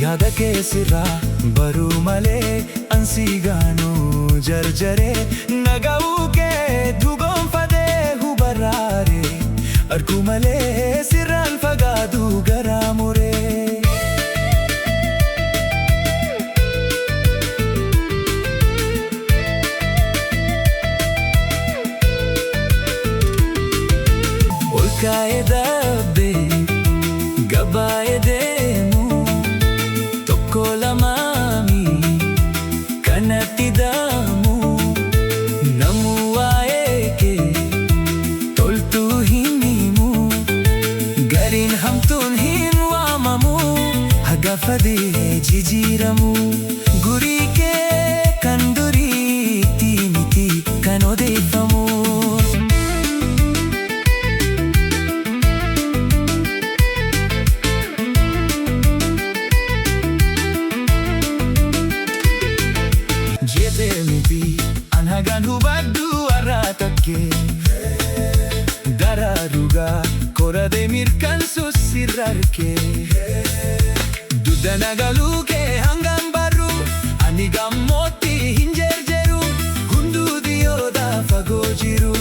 yaada kee sirraa baruu malee ansi gaanuu jarjaree nagahuu kee dhugoonfatee hubarraaree arguu malee sirraan fagaatu garaa muree. Ol kaa'ee dhaabee gabaa'ee deemu tokko lamaami kanatti daamu namu waa'ee kee toltuu hin himu gariin hamtuun hin waamamu hagafadee jijjiiramu gurii kee kan duriitti miti kan odeeffamu. Anhagaan hubadhu arraatakkee daraa dhugaa koradee mirkansu sirrarkee dudda nagaluu kee hangam barru ani gammootti hin jerjeru hunduu dhiyooda fagoo jiru.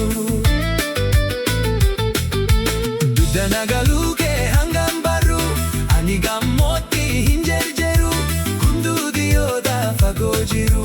Dudda nagaluu kee hangam barru ani gammootti hin jerjeru hunduu dhiyooda fagoo jiru.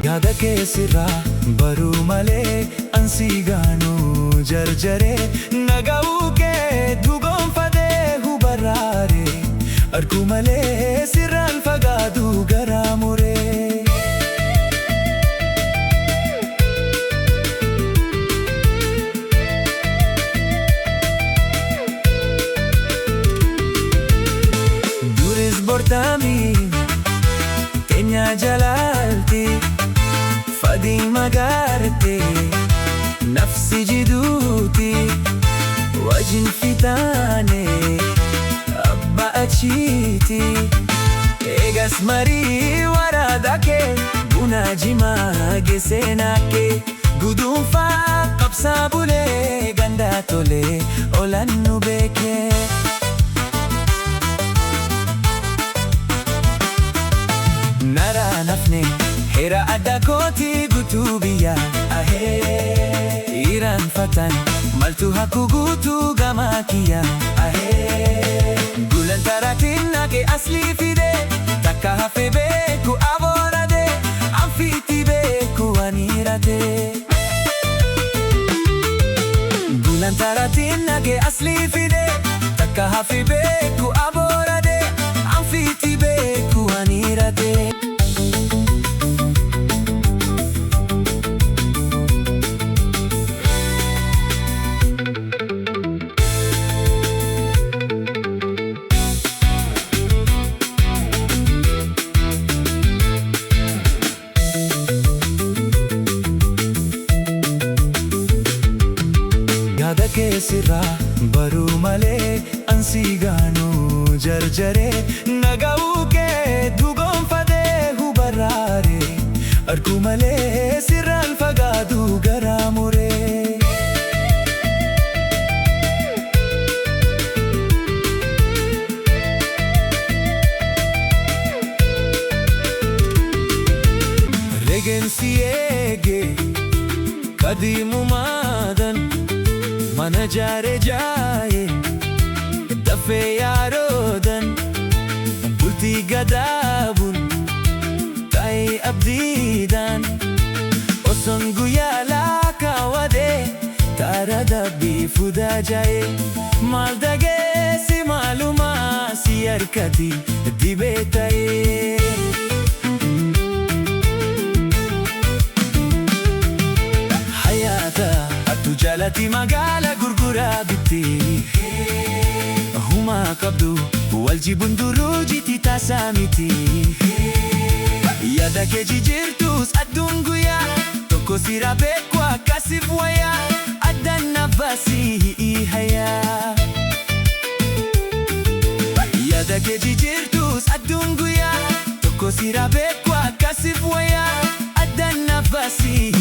Yaada kee sirraa baruu malee ansi gaanuu jarjaree nagahuu kee dhugoonfatee hubarraaree arguu malee sirraan fagaatu garaa muree. Duris bortaami keenya jalaalti fadii magarte nafsi jiduuti wajin fitaane abba achiiti eegas marii waraadakee buna jimaa geseenakee guduunfaa qabsaa bulee gandaa tolee olannu beekee. Nara nafne hera adda kooti guutuu biyyaa ahee iraan fatan maltu haku guutuu gamaa kiyyaa ahee gulan taratiin nage aslii fide takka hafe beeku aboorade anfiitti beeku anirate. Gulan taratiin nage aslii fide takka hafe beeku aboorade anfiitti beeku anirate. Yaada kee sirraa baruu malee ansi gaanuu jarjaree nagahuu kee dhugoonfatee hubarraaree arguu malee sirraan fagaatu garaa muree. Regeensi eegee kadiimumaadan mana jaare jaaye dafee yaaroodan bultii gadaabuun taa'ee abdiidhaan osoon guyyaa laakaawwadee taara dabbii fudaa jaa'ee maal dageessi maalumaa si harkatti dibee ta'ee. Jalati magaala gurguraa bitti humaa qabdu walji bunduruu jiti taasaa miti yaada kee jijjiirtus adduun guyyaa tokko SIIRAA beeku akkasiif wayyaa addaan nafasii hiihayaa. Yaada kee jijjiirtus adduun guyyaa tokko SIIRAA beeku akkasiif wayyaa addaan nafasii